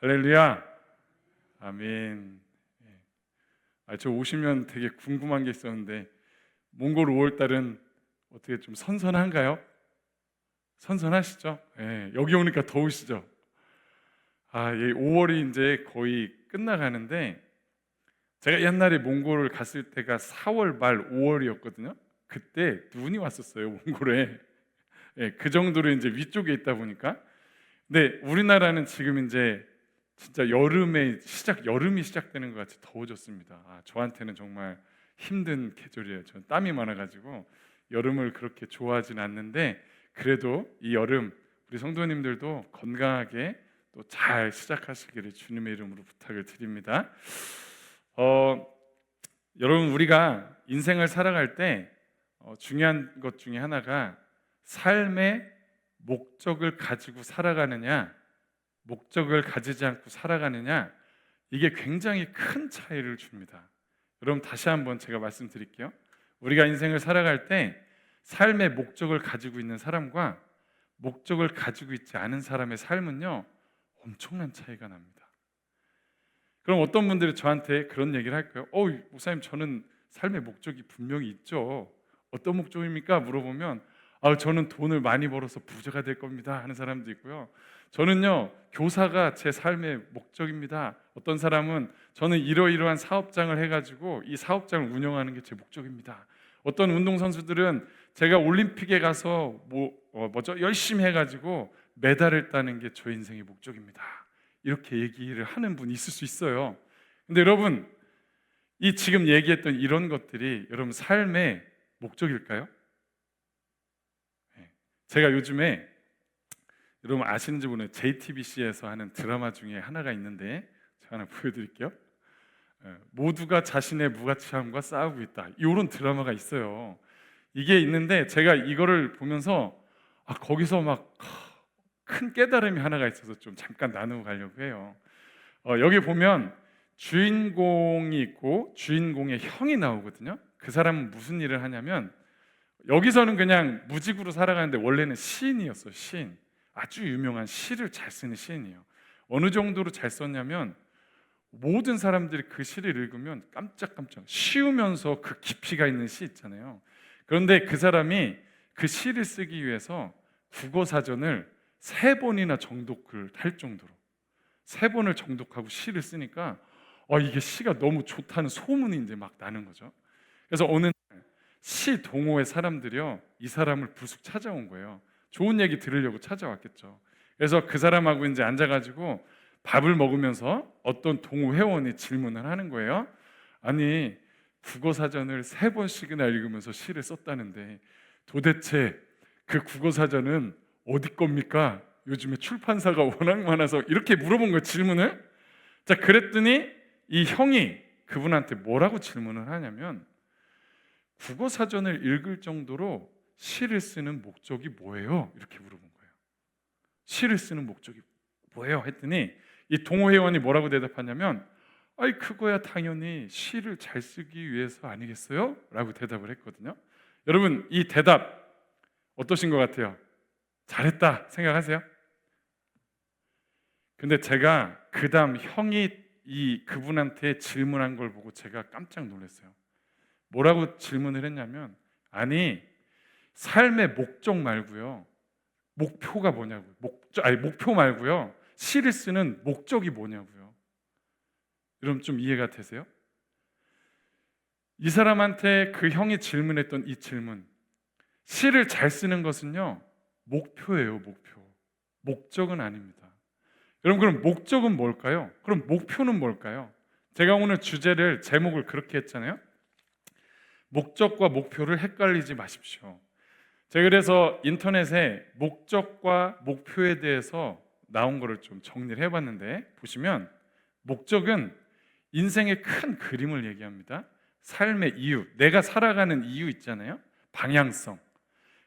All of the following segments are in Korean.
할렐루야. 아멘. 저 오시면 되게 궁금한 게 있었는데 몽골 5월 달은 어떻게 좀 선선한가요? 선선하시죠? 여기 오니까 더우시죠? 5월이 이제 거의 끝나가는데 제가 옛날에 몽골을 갔을 때가 4월 말 5월이었거든요. 그때 눈이 왔었어요, 몽골에. 그 정도로 이제 위쪽에 있다 보니까. 근데 우리나라는 지금 이제 진짜 여름이 시작되는 것 같이 더워졌습니다. 저한테는 정말 힘든 계절이에요. 저는 땀이 많아가지고 여름을 그렇게 좋아하진 않는데 그래도 이 여름 우리 성도님들도 건강하게 또 잘 시작하시기를 주님의 이름으로 부탁을 드립니다. 여러분, 우리가 인생을 살아갈 때 중요한 것 중에 하나가 삶의 목적을 가지고 살아가느냐, 목적을 가지지 않고 살아가느냐, 이게 굉장히 큰 차이를 줍니다. 여러분, 다시 한번 제가 말씀드릴게요. 우리가 인생을 살아갈 때 삶의 목적을 가지고 있는 사람과 목적을 가지고 있지 않은 사람의 삶은요, 엄청난 차이가 납니다. 그럼 어떤 분들이 저한테 그런 얘기를 할 거예요. 목사님, 저는 삶의 목적이 분명히 있죠. 어떤 목적입니까? 물어보면 저는 돈을 많이 벌어서 부자가 될 겁니다 하는 사람도 있고요. 저는요, 교사가 제 삶의 목적입니다. 어떤 사람은 저는 이러이러한 사업장을 해가지고 이 사업장을 운영하는 게 제 목적입니다. 어떤 운동선수들은 제가 올림픽에 가서 열심히 해가지고 메달을 따는 게 저 인생의 목적입니다. 이렇게 얘기를 하는 분이 있을 수 있어요. 근데 여러분, 이 지금 얘기했던 이런 것들이 여러분 삶의 목적일까요? 제가 요즘에 여러분 아시는지 모르겠는데 JTBC에서 하는 드라마 중에 하나가 있는데 제가 하나 보여드릴게요. 모두가 자신의 무가치함과 싸우고 있다, 이런 드라마가 있어요. 이게 있는데 제가 이거를 보면서 거기서 막 큰 깨달음이 하나가 있어서 좀 잠깐 나누고 가려고 해요. 여기 보면 주인공이 있고 주인공의 형이 나오거든요. 그 사람은 무슨 일을 하냐면 여기서는 그냥 무직으로 살아가는데 원래는 시인이었어요. 시인, 아주 유명한 시를 잘 쓰는 시인이에요. 어느 정도로 잘 썼냐면 모든 사람들이 그 시를 읽으면 깜짝깜짝 쉬우면서 그 깊이가 있는 시 있잖아요. 그런데 그 사람이 그 시를 쓰기 위해서 국어사전을 3번이나 정독을 할 정도로 3번을 정독하고 시를 쓰니까 이게 시가 너무 좋다는 소문이 이제 막 나는 거죠. 그래서 어느 날 시 동호회 사람들이요, 이 사람을 불쑥 찾아온 거예요. 좋은 얘기 들으려고 찾아왔겠죠. 그래서 그 사람하고 이제 앉아가지고 밥을 먹으면서 어떤 동호 회원이 질문을 하는 거예요. 아니, 국어사전을 3번씩이나 읽으면서 시를 썼다는데 도대체 그 국어사전은 어디 겁니까? 요즘에 출판사가 워낙 많아서, 이렇게 물어본 거예요, 질문을. 자, 그랬더니 이 형이 그분한테 뭐라고 질문을 하냐면 국어사전을 읽을 정도로 시를 쓰는 목적이 뭐예요? 이렇게 물어본 거예요. 시를 쓰는 목적이 뭐예요? 했더니 이 동호회원이 뭐라고 대답하냐면 그거야 당연히 시를 잘 쓰기 위해서 아니겠어요? 라고 대답을 했거든요. 여러분, 이 대답 어떠신 것 같아요? 잘했다 생각하세요? 근데 제가 그 다음 형이 그분한테 질문한 걸 보고 제가 깜짝 놀랐어요. 뭐라고 질문을 했냐면 삶의 목적 말고요, 목표가 뭐냐고요. 목표 말고요, 시를 쓰는 목적이 뭐냐고요. 여러분, 좀 이해가 되세요? 이 사람한테 그 형이 질문했던 이 질문, 시를 잘 쓰는 것은요, 목표예요. 목적은 아닙니다. 여러분, 그럼 목적은 뭘까요? 그럼 목표는 뭘까요? 제가 오늘 제목을 그렇게 했잖아요. 목적과 목표를 헷갈리지 마십시오. 제가 그래서 인터넷에 목적과 목표에 대해서 나온 거를 좀 정리를 해봤는데, 보시면 목적은 인생의 큰 그림을 얘기합니다. 삶의 이유, 내가 살아가는 이유 있잖아요, 방향성.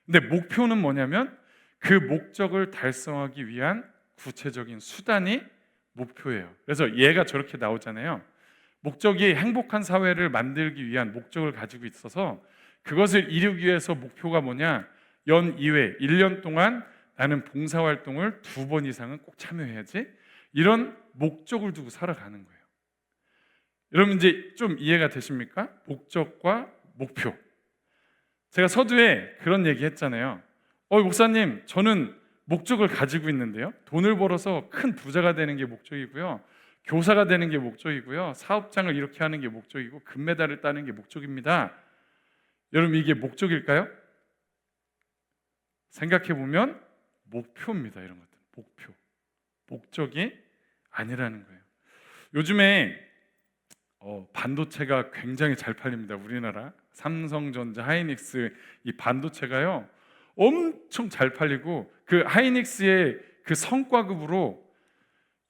근데 목표는 뭐냐면 그 목적을 달성하기 위한 구체적인 수단이 목표예요. 그래서 얘가 저렇게 나오잖아요. 목적이 행복한 사회를 만들기 위한 목적을 가지고 있어서 그것을 이루기 위해서 목표가 뭐냐, 연 2회 1년 동안 나는 봉사활동을 2번 이상은 꼭 참여해야지, 이런 목적을 두고 살아가는 거예요. 여러분 이제 좀 이해가 되십니까? 목적과 목표. 제가 서두에 그런 얘기 했잖아요. 목사님, 저는 목적을 가지고 있는데요. 돈을 벌어서 큰 부자가 되는 게 목적이고요. 교사가 되는 게 목적이고요. 사업장을 이렇게 하는 게 목적이고 금메달을 따는 게 목적입니다. 여러분 이게 목적일까요? 생각해 보면 목표입니다. 이런 것들 목표, 목적이 아니라는 거예요. 요즘에 반도체가 굉장히 잘 팔립니다. 우리나라 삼성전자, 하이닉스 이 반도체가요 엄청 잘 팔리고 그 하이닉스의 그 성과급으로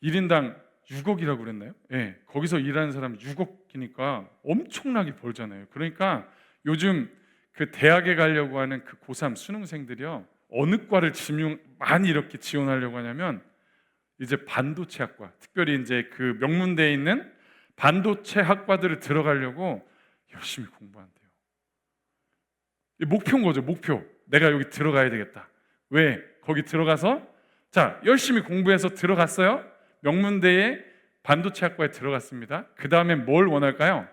1인당 6억이라고 그랬나요? 예, 거기서 일하는 사람 6억이니까 엄청나게 벌잖아요. 그러니까 요즘 그 대학에 가려고 하는 그 고3 수능생들이요 어느 과를 많이 이렇게 지원하려고 하냐면 이제 반도체 학과, 특별히 이제 그 명문대에 있는 반도체 학과들을 들어가려고 열심히 공부한대요. 목표인 거죠. 목표. 내가 여기 들어가야 되겠다. 왜? 거기 들어가서 자 열심히 공부해서 들어갔어요. 명문대에 반도체 학과에 들어갔습니다. 그 다음에 뭘 원할까요?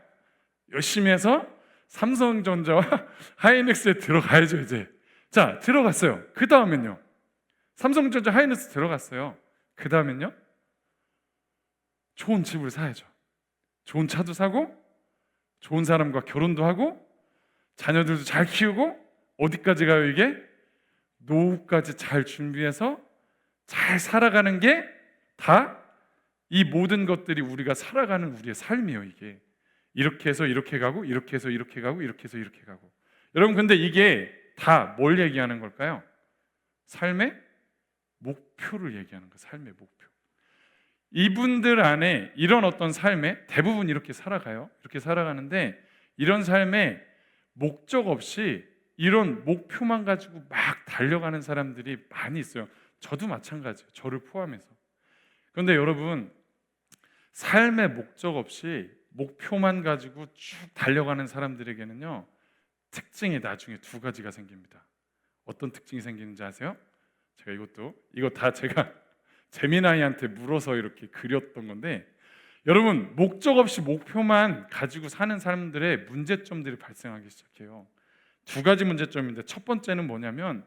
열심히 해서 삼성전자와 하이닉스에 들어가야죠. 이제 자 들어갔어요. 그 다음엔요 삼성전자, 하이닉스 들어갔어요. 그 다음엔요 좋은 집을 사야죠. 좋은 차도 사고 좋은 사람과 결혼도 하고 자녀들도 잘 키우고 어디까지 가요? 이게 노후까지 잘 준비해서 잘 살아가는 게 다 이 모든 것들이 우리가 살아가는 우리의 삶이에요. 이게 이렇게 해서 이렇게 가고 이렇게 해서 이렇게 가고 이렇게 해서 이렇게 가고. 여러분 근데 이게 다 뭘 얘기하는 걸까요? 삶의 목표를 얘기하는 거예요. 삶의 목표. 이분들 안에 이런 어떤 삶에 대부분 이렇게 살아가요. 이렇게 살아가는데 이런 삶에 목적 없이 이런 목표만 가지고 막 달려가는 사람들이 많이 있어요. 저도 마찬가지예요. 저를 포함해서. 그런데 여러분 삶의 목적 없이 목표만 가지고 쭉 달려가는 사람들에게는요 특징이 나중에 두 가지가 생깁니다. 어떤 특징이 생기는지 아세요? 제가 이거 다 제가 재미나이한테 물어서 이렇게 그렸던 건데 여러분 목적 없이 목표만 가지고 사는 사람들의 문제점들이 발생하기 시작해요. 두 가지 문제점인데 첫 번째는 뭐냐면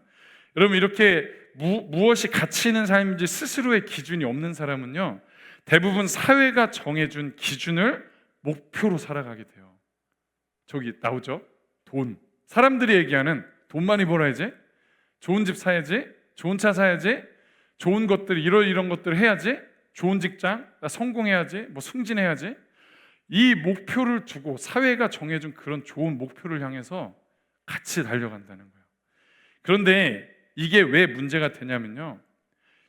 여러분 이렇게 무엇이 가치 있는 삶인지 스스로의 기준이 없는 사람은요 대부분 사회가 정해준 기준을 목표로 살아가게 돼요. 저기 나오죠? 돈. 사람들이 얘기하는 돈 많이 벌어야지, 좋은 집 사야지, 좋은 차 사야지, 좋은 것들 이런 것들을 해야지, 좋은 직장, 나 성공해야지, 뭐 승진해야지. 이 목표를 두고 사회가 정해준 그런 좋은 목표를 향해서 같이 달려간다는 거예요. 그런데 이게 왜 문제가 되냐면요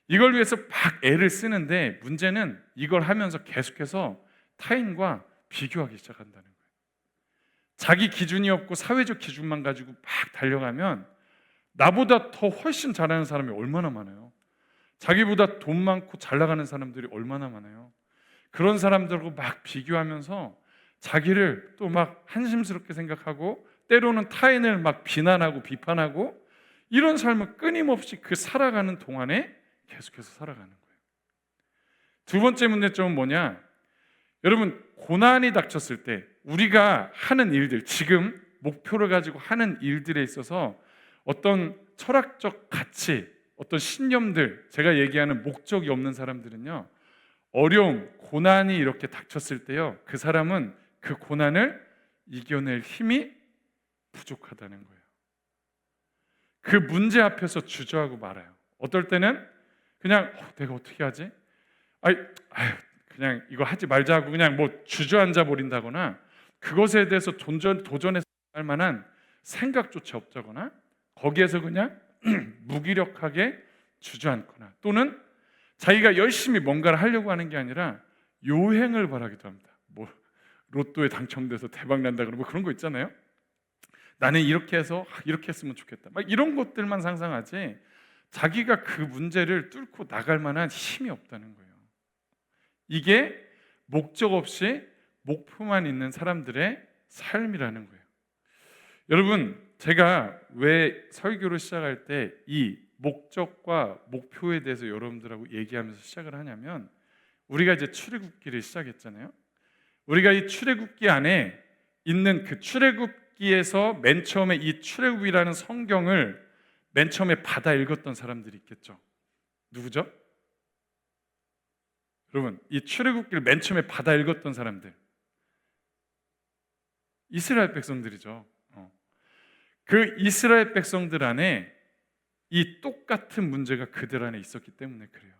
이걸 위해서 막 애를 쓰는데 문제는 이걸 하면서 계속해서 타인과 비교하기 시작한다는 거예요. 자기 기준이 없고 사회적 기준만 가지고 막 달려가면 나보다 더 훨씬 잘하는 사람이 얼마나 많아요. 자기보다 돈 많고 잘 나가는 사람들이 얼마나 많아요. 그런 사람들하고 막 비교하면서 자기를 또 막 한심스럽게 생각하고 때로는 타인을 막 비난하고 비판하고 이런 삶을 끊임없이 그 살아가는 동안에 계속해서 살아가는 거예요. 두 번째 문제점은 뭐냐? 여러분 고난이 닥쳤을 때 우리가 하는 일들, 지금 목표를 가지고 하는 일들에 있어서 어떤 철학적 가치, 어떤 신념들, 제가 얘기하는 목적이 없는 사람들은요 어려움, 고난이 이렇게 닥쳤을 때요 그 사람은 그 고난을 이겨낼 힘이 부족하다는 거예요. 그 문제 앞에서 주저하고 말아요. 어떨 때는 그냥 내가 어떻게 하지? 그냥 이거 하지 말자고 그냥 뭐 주저앉아 버린다거나 그것에 대해서 도전해서 할 만한 생각조차 없다거나 거기에서 그냥 무기력하게 주저앉거나 또는 자기가 열심히 뭔가를 하려고 하는 게 아니라 요행을 바라기도 합니다. 뭐 로또에 당첨돼서 대박 난다 그러고 그런 거 있잖아요. 나는 이렇게 해서 이렇게 했으면 좋겠다. 막 이런 것들만 상상하지 자기가 그 문제를 뚫고 나갈 만한 힘이 없다는 거예요. 이게 목적 없이 목표만 있는 사람들의 삶이라는 거예요. 여러분, 제가 왜 설교를 시작할 때 이 목적과 목표에 대해서 여러분들하고 얘기하면서 시작을 하냐면 우리가 이제 출애굽기를 시작했잖아요. 우리가 이 출애굽기 안에 있는 그 출애굽기에서 맨 처음에 이 출애굽이라는 성경을 맨 처음에 받아 읽었던 사람들이 있겠죠. 누구죠? 여러분, 이 출애굽기를 맨 처음에 받아 읽었던 사람들, 이스라엘 백성들이죠. 그 이스라엘 백성들 안에 이 똑같은 문제가 그들 안에 있었기 때문에 그래요.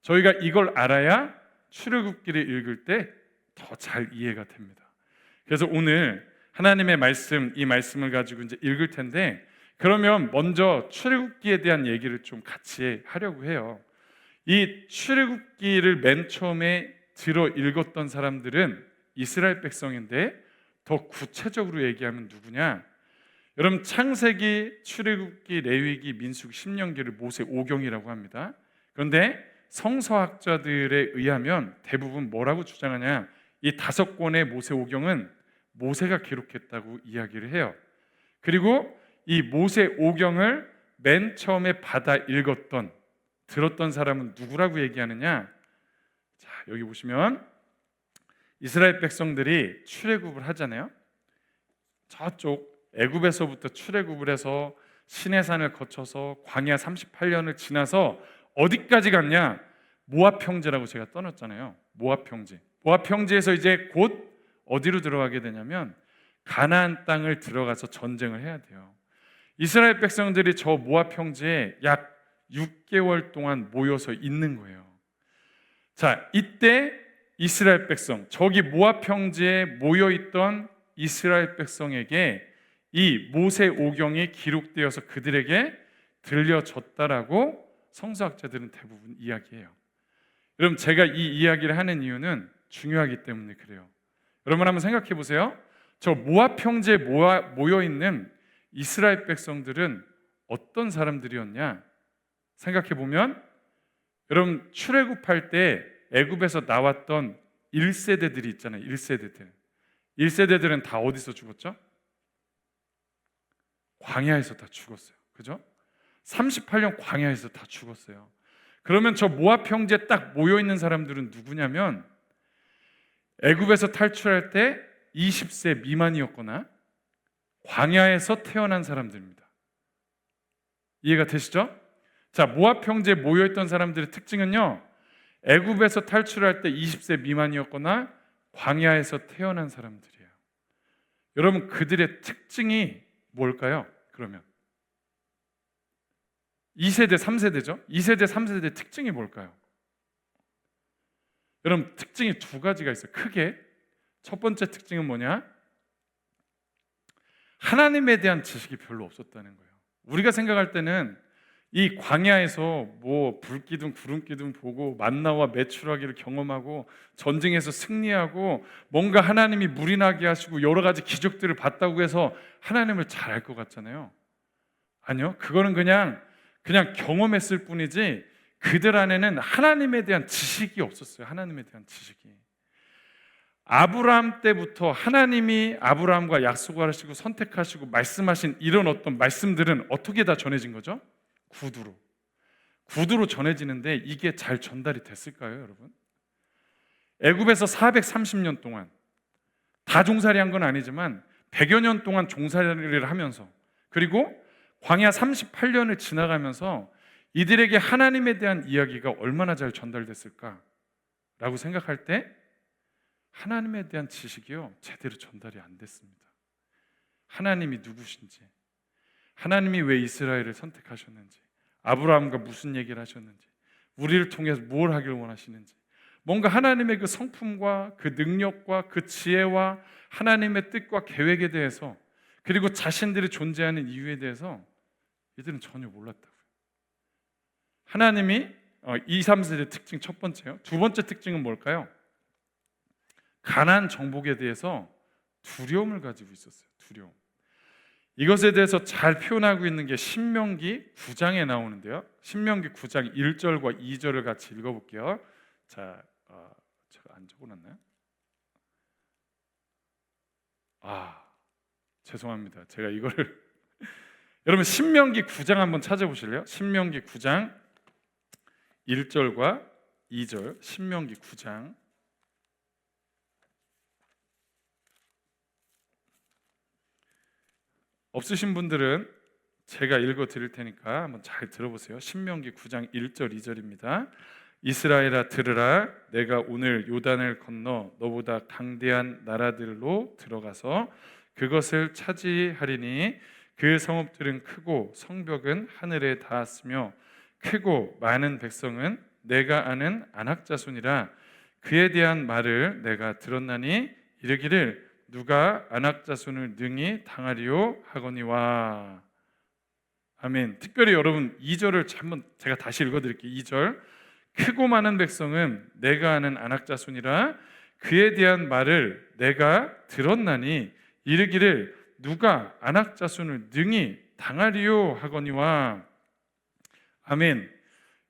저희가 이걸 알아야 출애굽기를 읽을 때 더 잘 이해가 됩니다. 그래서 오늘 하나님의 말씀, 이 말씀을 가지고 이제 읽을 텐데, 그러면 먼저 출애굽기에 대한 얘기를 좀 같이 하려고 해요. 이 출애굽기를 맨 처음에 들어 읽었던 사람들은 이스라엘 백성인데, 더 구체적으로 얘기하면 누구냐? 여러분, 창세기, 출애굽기, 레위기, 민수기, 신명기를 모세 오경이라고 합니다. 그런데 성서학자들에 의하면 대부분 뭐라고 주장하냐? 이 5권의 모세 오경은 모세가 기록했다고 이야기를 해요. 그리고 이 모세 오경을 맨 처음에 받아 읽었던, 들었던 사람은 누구라고 얘기하느냐? 자, 여기 보시면 이스라엘 백성들이 출애굽을 하잖아요. 저쪽 애굽에서부터 출애굽을 해서 시내산을 거쳐서 광야 38년을 지나서 어디까지 갔냐? 모압 평지라고 제가 떠났잖아요. 모압 평지. 모압 평지에서 이제 곧 어디로 들어가게 되냐면 가나안 땅을 들어가서 전쟁을 해야 돼요. 이스라엘 백성들이 저 모압 평지에 약 6개월 동안 모여서 있는 거예요. 자, 이때 이스라엘 백성, 저기 모압 평지에 모여 있던 이스라엘 백성에게 이 모세 오경이 기록되어서 그들에게 들려졌다라고 성서학자들은 대부분 이야기해요. 여러분, 제가 이 이야기를 하는 이유는 중요하기 때문에 그래요. 여러분, 한번 생각해 보세요. 저 모압 평지에 모여 있는 이스라엘 백성들은 어떤 사람들이었냐? 생각해 보면, 여러분, 출애굽할 때 애굽에서 나왔던 1세대들이 있잖아요. 1세대들은 다 어디서 죽었죠? 광야에서 다 죽었어요. 그죠? 38년 광야에서 다 죽었어요. 그러면 저 모압 평지에 딱 모여 있는 사람들은 누구냐면 애굽에서 탈출할 때 20세 미만이었거나 광야에서 태어난 사람들입니다. 이해가 되시죠? 자, 모압 평지에 모여 있던 사람들의 특징은요, 애굽에서 탈출할 때 20세 미만이었거나 광야에서 태어난 사람들이에요. 여러분, 그들의 특징이 뭘까요? 그러면 2세대, 3세대죠? 2세대, 3세대 특징이 뭘까요? 여러분, 특징이 2가지가 있어요. 크게. 첫 번째 특징은 뭐냐? 하나님에 대한 지식이 별로 없었다는 거예요. 우리가 생각할 때는 이 광야에서 뭐 불기둥 구름기둥 보고 만나와 메추라기를 경험하고 전쟁에서 승리하고 뭔가 하나님이 물이 나게 하시고 여러 가지 기적들을 봤다고 해서 하나님을 잘 알 것 같잖아요. 아니요, 그거는 그냥 경험했을 뿐이지 그들 안에는 하나님에 대한 지식이 없었어요. 하나님에 대한 지식이. 아브라함 때부터 하나님이 아브라함과 약속을 하시고 선택하시고 말씀하신 이런 어떤 말씀들은 어떻게 다 전해진 거죠? 구두로 전해지는데 이게 잘 전달이 됐을까요, 여러분? 애굽에서 430년 동안 다 종살이한 건 아니지만 100여 년 동안 종살이를 하면서, 그리고 광야 38년을 지나가면서 이들에게 하나님에 대한 이야기가 얼마나 잘 전달됐을까라고 생각할 때 하나님에 대한 지식이요, 제대로 전달이 안 됐습니다. 하나님이 누구신지, 하나님이 왜 이스라엘을 선택하셨는지, 아브라함과 무슨 얘기를 하셨는지, 우리를 통해서 뭘 하길 원하시는지, 뭔가 하나님의 그 성품과 그 능력과 그 지혜와 하나님의 뜻과 계획에 대해서, 그리고 자신들이 존재하는 이유에 대해서 이들은 전혀 몰랐다고요. 하나님이 2, 3세대 특징 첫 번째요. 두 번째 특징은 뭘까요? 가나안 정복에 대해서 두려움을 가지고 있었어요. 두려움. 이것에 대해서 잘 표현하고 있는 게 신명기 9장에 나오는데요. 신명기 9장 1절과 2절을 같이 읽어볼게요. 자, 제가 안 적어놨나요? 죄송합니다. 제가 이거를 여러분, 신명기 9장 한번 찾아보실래요? 신명기 9장 1절과 2절 신명기 9장 없으신 분들은 제가 읽어 드릴 테니까 한번 잘 들어보세요. 신명기 9장 1절 2절입니다. 이스라엘아 들으라 내가 오늘 요단을 건너 너보다 강대한 나라들로 들어가서 그것을 차지하리니 그 성읍들은 크고 성벽은 하늘에 닿았으며 크고 많은 백성은 내가 아는 아낙 자손이라 그에 대한 말을 내가 들었나니 이르기를 누가 아낙 자손을 능히 당하리요 하거니와. 아멘. 특별히 여러분 2절을 한번 제가 다시 읽어드릴게요. 2절 크고 많은 백성은 내가 아는 아낙 자손이라 그에 대한 말을 내가 들었나니 이르기를 누가 아낙 자손을 능히 당하리요 하거니와. 아멘.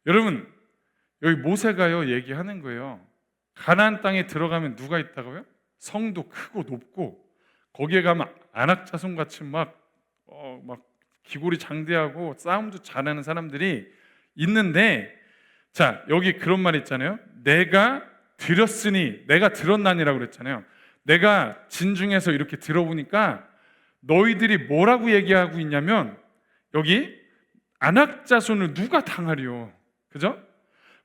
여러분 여기 모세가요 얘기하는 거예요. 가나안 땅에 들어가면 누가 있다고요? 성도 크고 높고 거기에 가면 아낙 자손 같이 막 기골이 장대하고 싸움도 잘하는 사람들이 있는데, 자 여기 그런 말 있잖아요. 내가 들었으니 내가 들었나니라고 그랬잖아요. 내가 진중에서 이렇게 들어보니까 너희들이 뭐라고 얘기하고 있냐면 여기 아낙 자손을 누가 당하리요. 그죠?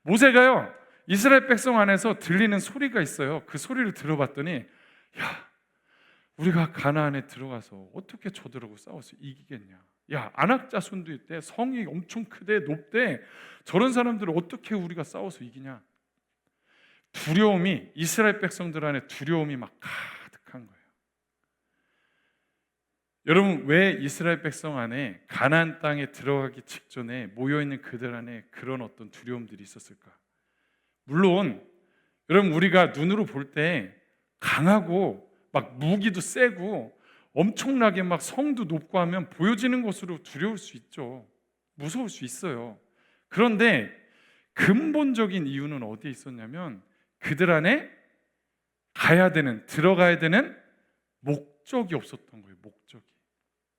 모세가요 이스라엘 백성 안에서 들리는 소리가 있어요. 그 소리를 들어봤더니 야 우리가 가나안에 들어가서 어떻게 저들하고 싸워서 이기겠냐. 야 아낙 자손도 있대. 성이 엄청 크대 높대. 저런 사람들을 어떻게 우리가 싸워서 이기냐. 두려움이 이스라엘 백성들 안에 두려움이 막 가득한 거예요. 여러분 왜 이스라엘 백성 안에 가나안 땅에 들어가기 직전에 모여있는 그들 안에 그런 어떤 두려움들이 있었을까? 물론 여러분 우리가 눈으로 볼 때 강하고 막 무기도 세고 엄청나게 막 성도 높고 하면 보여지는 것으로 두려울 수 있죠. 무서울 수 있어요. 그런데 근본적인 이유는 어디에 있었냐면 그들 안에 들어가야 되는 목적이 없었던 거예요. 목적이.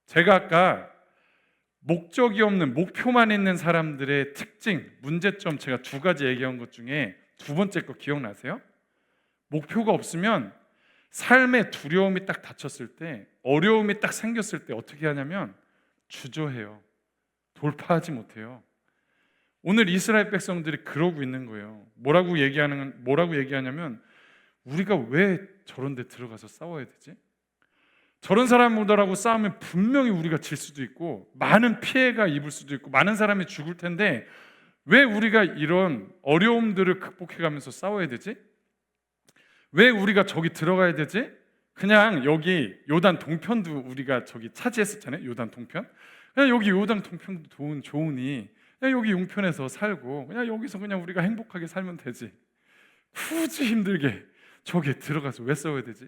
제가 아까 목적이 없는 목표만 있는 사람들의 특징, 문제점 제가 두 가지 얘기한 것 중에 두 번째 거 기억나세요? 목표가 없으면 삶의 두려움이 딱 닥쳤을 때, 어려움이 딱 생겼을 때 어떻게 하냐면 주저해요. 돌파하지 못해요. 오늘 이스라엘 백성들이 그러고 있는 거예요. 뭐라고 얘기하냐면 우리가 왜 저런 데 들어가서 싸워야 되지? 저런 사람들하고 싸우면 분명히 우리가 질 수도 있고 많은 피해가 입을 수도 있고 많은 사람이 죽을 텐데 왜 우리가 이런 어려움들을 극복해가면서 싸워야 되지? 왜 우리가 저기 들어가야 되지? 그냥 여기 요단 동편도 우리가 저기 차지했었잖아요. 요단 동편. 그냥 여기 요단 동편도 좋으니 그냥 여기 용편에서 살고 그냥 여기서 그냥 우리가 행복하게 살면 되지. 굳이 힘들게 저기에 들어가서 왜 싸워야 되지?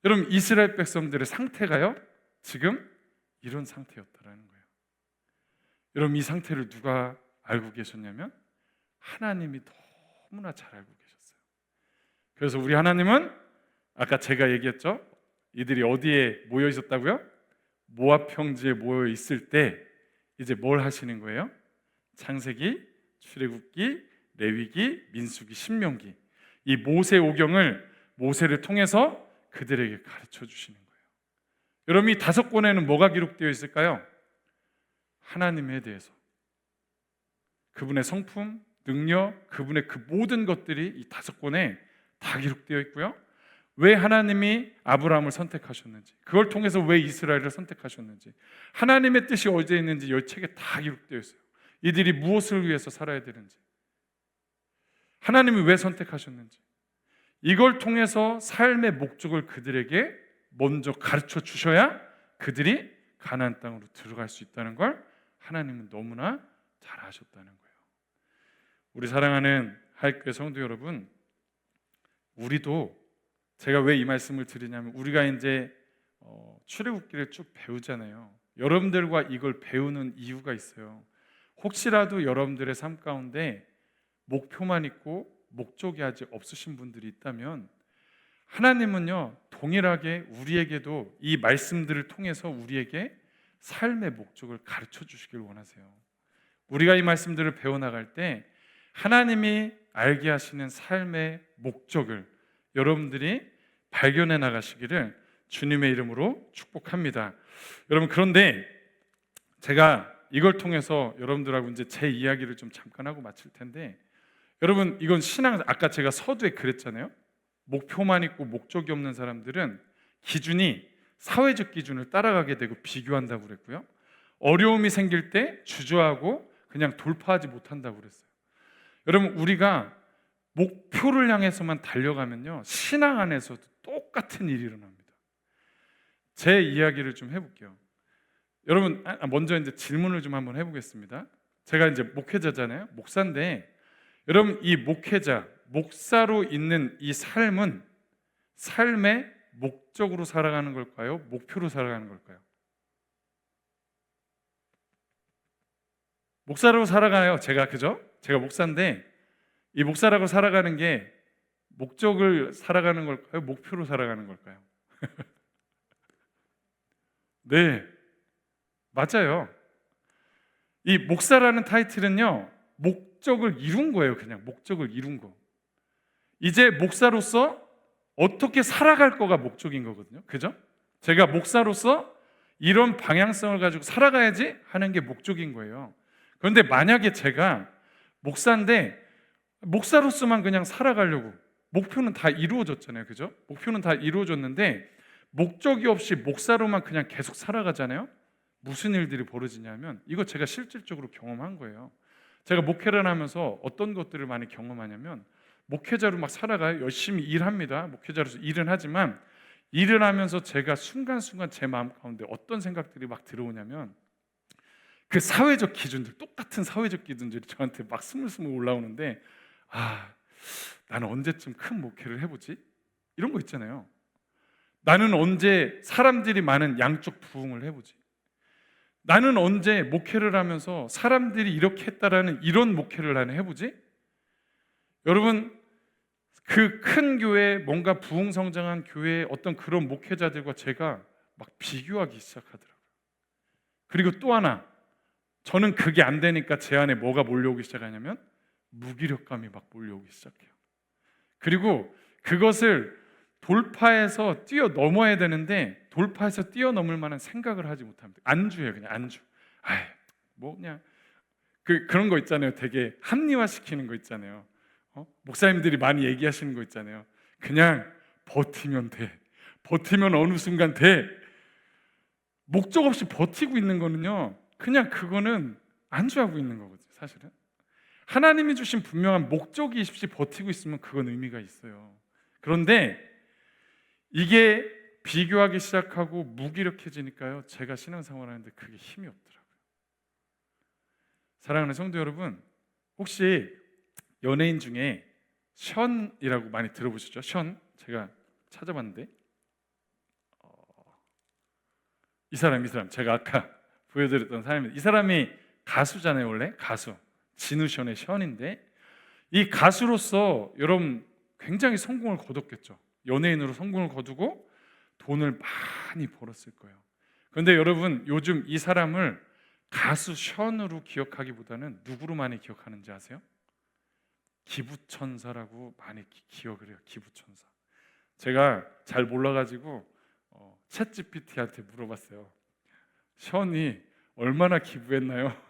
여러분 이스라엘 백성들의 상태가요 지금 이런 상태였다라는 거예요. 여러분 이 상태를 누가 알고 계셨냐면 하나님이 너무나 잘 알고 계셨어요. 그래서 우리 하나님은 아까 제가 얘기했죠. 이들이 어디에 모여 있었다고요? 모압 평지에 모여 있을 때 이제 뭘 하시는 거예요? 창세기, 출애굽기, 레위기, 민수기, 신명기 이 모세오경을 모세를 통해서 그들에게 가르쳐 주시는 거예요. 여러분 이 5권에는 뭐가 기록되어 있을까요? 하나님에 대해서 그분의 성품, 능력, 그분의 그 모든 것들이 이 5권에 다 기록되어 있고요. 왜 하나님이 아브라함을 선택하셨는지, 그걸 통해서 왜 이스라엘을 선택하셨는지, 하나님의 뜻이 어디에 있는지 이 책에 다 기록되어 있어요. 이들이 무엇을 위해서 살아야 되는지, 하나님이 왜 선택하셨는지, 이걸 통해서 삶의 목적을 그들에게 먼저 가르쳐 주셔야 그들이 가나안 땅으로 들어갈 수 있다는 걸 하나님은 너무나 잘 아셨다는 거예요. 우리 사랑하는 하익교회 성도 여러분, 우리도 제가 왜 이 말씀을 드리냐면 우리가 이제 출애굽기를 쭉 배우잖아요. 여러분들과 이걸 배우는 이유가 있어요. 혹시라도 여러분들의 삶 가운데 목표만 있고 목적이 아직 없으신 분들이 있다면 하나님은요 동일하게 우리에게도 이 말씀들을 통해서 우리에게 삶의 목적을 가르쳐 주시길 원하세요. 우리가 이 말씀들을 배워나갈 때 하나님이 알게 하시는 삶의 목적을 여러분들이 발견해 나가시기를 주님의 이름으로 축복합니다. 여러분, 그런데 제가 이걸 통해서 여러분들하고 이제 제 이야기를 좀 잠깐 하고 마칠 텐데, 여러분, 이건 신앙, 아까 제가 서두에 그랬잖아요. 목표만 있고 목적이 없는 사람들은 기준이 사회적 기준을 따라가게 되고 비교한다고 그랬고요. 어려움이 생길 때 주저하고 그냥 돌파하지 못한다고 그랬어요. 여러분, 우리가 목표를 향해서만 달려가면요, 신앙 안에서도 똑같은 일이 일어납니다. 제 이야기를 좀 해볼게요. 여러분, 먼저 이제 질문을 좀 한번 해보겠습니다. 제가 이제 목회자잖아요. 목사인데, 여러분, 이 목회자, 목사로 있는 이 삶은 삶의 목적으로 살아가는 걸까요? 목표로 살아가는 걸까요? 목사로 살아가요. 그죠? 제가 목사인데, 이 목사라고 살아가는 게 목적을 살아가는 걸까요? 목표로 살아가는 걸까요? 네, 맞아요. 이 목사라는 타이틀은요, 목적을 이룬 거예요. 그냥 목적을 이룬 거. 이제 목사로서 어떻게 살아갈 거가 목적인 거거든요. 그죠? 제가 목사로서 이런 방향성을 가지고 살아가야지 하는 게 목적인 거예요. 그런데 만약에 제가 목사인데 목사로서만 그냥 살아가려고, 목표는 다 이루어졌잖아요. 그죠? 목표는 다 이루어졌는데 목적이 없이 목사로만 그냥 계속 살아가잖아요. 무슨 일들이 벌어지냐면, 이거 제가 실질적으로 경험한 거예요. 제가 목회를 하면서 어떤 것들을 많이 경험하냐면, 목회자로 막 살아가요. 열심히 일합니다. 목회자로서 일은 하지만, 일을 하면서 제가 순간순간 제 마음 가운데 어떤 생각들이 막 들어오냐면, 그 사회적 기준들, 똑같은 사회적 기준들이 저한테 막 스물스물 올라오는데, 나는 언제쯤 큰 목회를 해보지? 이런 거 있잖아요. 나는 언제 사람들이 많은 양쪽 부흥을 해보지? 나는 언제 목회를 하면서 사람들이 이렇게 했다라는 이런 목회를 나는 해보지? 여러분, 그 큰 교회, 뭔가 부흥 성장한 교회의 어떤 그런 목회자들과 제가 막 비교하기 시작하더라고요. 그리고 또 하나, 저는 그게 안 되니까 제 안에 뭐가 몰려오기 시작하냐면 무기력감이 막 몰려오기 시작해요. 그리고 그것을 돌파해서 뛰어넘어야 되는데 돌파해서 뛰어넘을 만한 생각을 하지 못합니다. 안주예요. 그냥 안주. 그냥 그런 거 있잖아요. 되게 합리화시키는 거 있잖아요. 목사님들이 많이 얘기하시는 거 있잖아요. 그냥 버티면 돼. 버티면 어느 순간 돼. 목적 없이 버티고 있는 거는요, 그냥 그거는 안주하고 있는 거거든요. 사실은 하나님이 주신 분명한 목적이 있이 버티고 있으면 그건 의미가 있어요. 그런데 이게 비교하기 시작하고 무기력해지니까요, 제가 신앙생활 하는데 그게 힘이 없더라고요. 사랑하는 성도 여러분, 혹시 연예인 중에 션이라고 많이 들어보셨죠? 션, 제가 찾아봤는데 이 사람 제가 아까 보여드렸던 사람입니다. 이 사람이 가수잖아요. 원래 가수 진우션의 션인데, 이 가수로서 여러분 굉장히 성공을 거뒀겠죠. 연예인으로 성공을 거두고 돈을 많이 벌었을 거예요. 그런데 여러분, 요즘 이 사람을 가수 션으로 기억하기보다는 누구로 많이 기억하는지 아세요? 기부천사라고 많이 기억을 해요. 기부천사. 제가 잘 몰라가지고 챗GPT한테 물어봤어요. 션이 얼마나 기부했나요?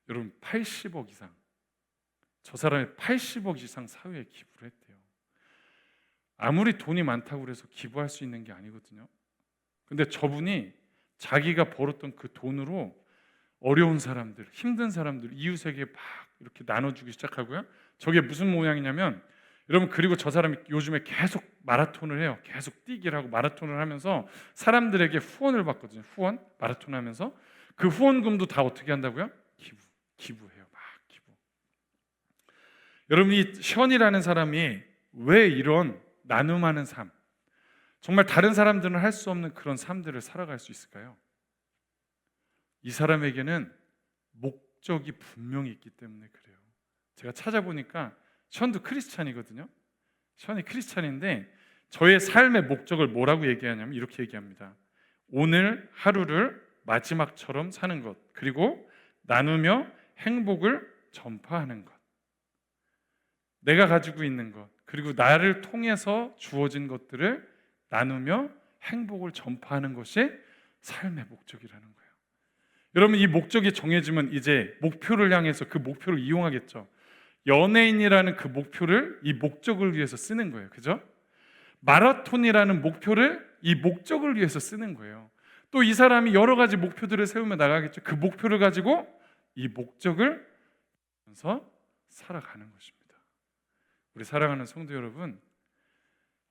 여러분, 80억 이상. 저 사람이 80억 이상 사회에 기부를 했대요. 아무리 돈이 많다고 그래서 기부할 수 있는 게 아니거든요. 근데 저분이 자기가 벌었던 그 돈으로 어려운 사람들, 힘든 사람들, 이웃에게 막 이렇게 나눠주기 시작하고요. 저게 무슨 모양이냐면, 여러분, 그리고 저 사람이 요즘에 계속 마라톤을 해요. 계속 뛰기를 하고 마라톤을 하면서 사람들에게 후원을 받거든요. 후원, 마라톤 하면서 그 후원금도 다 어떻게 한다고요? 기부해요. 막 기부. 여러분, 이 션이라는 사람이 왜 이런 나눔하는 삶, 정말 다른 사람들은 할 수 없는 그런 삶들을 살아갈 수 있을까요? 이 사람에게는 목적이 분명히 있기 때문에 그래요. 제가 찾아보니까 션도 크리스찬이거든요. 션이 크리스찬인데 저의 삶의 목적을 뭐라고 얘기하냐면 이렇게 얘기합니다. 오늘 하루를 마지막처럼 사는 것, 그리고 나누며 행복을 전파하는 것, 내가 가지고 있는 것, 그리고 나를 통해서 주어진 것들을 나누며 행복을 전파하는 것이 삶의 목적이라는 거예요. 여러분, 이 목적이 정해지면 이제 목표를 향해서 그 목표를 이용하겠죠. 연예인이라는 그 목표를 이 목적을 위해서 쓰는 거예요. 그죠? 마라톤이라는 목표를 이 목적을 위해서 쓰는 거예요. 또 이 사람이 여러 가지 목표들을 세우며 나가겠죠. 그 목표를 가지고 이 목적을 하면서 살아가는 것입니다. 우리 사랑하는 성도 여러분,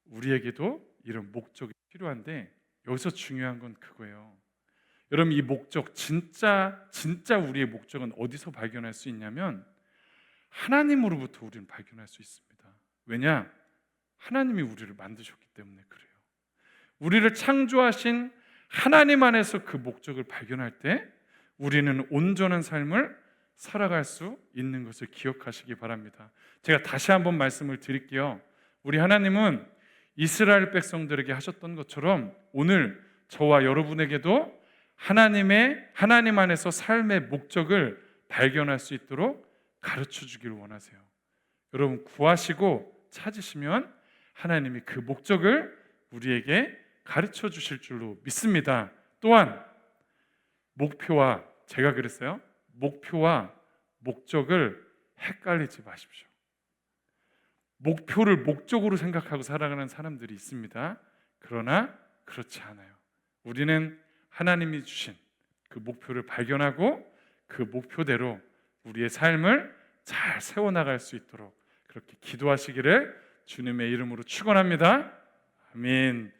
우리에게도 이런 목적이 필요한데 여기서 중요한 건 그거예요. 여러분, 이 목적, 진짜 우리의 목적은 어디서 발견할 수 있냐면 하나님으로부터 우리는 발견할 수 있습니다. 왜냐? 하나님이 우리를 만드셨기 때문에 그래요. 우리를 창조하신 하나님 안에서 그 목적을 발견할 때 우리는 온전한 삶을 살아갈 수 있는 것을 기억하시기 바랍니다. 제가 다시 한번 말씀을 드릴게요. 우리 하나님은 이스라엘 백성들에게 하셨던 것처럼 오늘 저와 여러분에게도 하나님 안에서 삶의 목적을 발견할 수 있도록 가르쳐 주기를 원하세요. 여러분, 구하시고 찾으시면 하나님이 그 목적을 우리에게 가르쳐 주실 줄로 믿습니다. 또한 목표와, 제가 그랬어요, 목표와 목적을 헷갈리지 마십시오. 목표를 목적으로 생각하고 살아가는 사람들이 있습니다. 그러나 그렇지 않아요. 우리는 하나님이 주신 그 목표를 발견하고 그 목표대로 우리의 삶을 잘 세워나갈 수 있도록 그렇게 기도하시기를 주님의 이름으로 축원합니다. 아멘.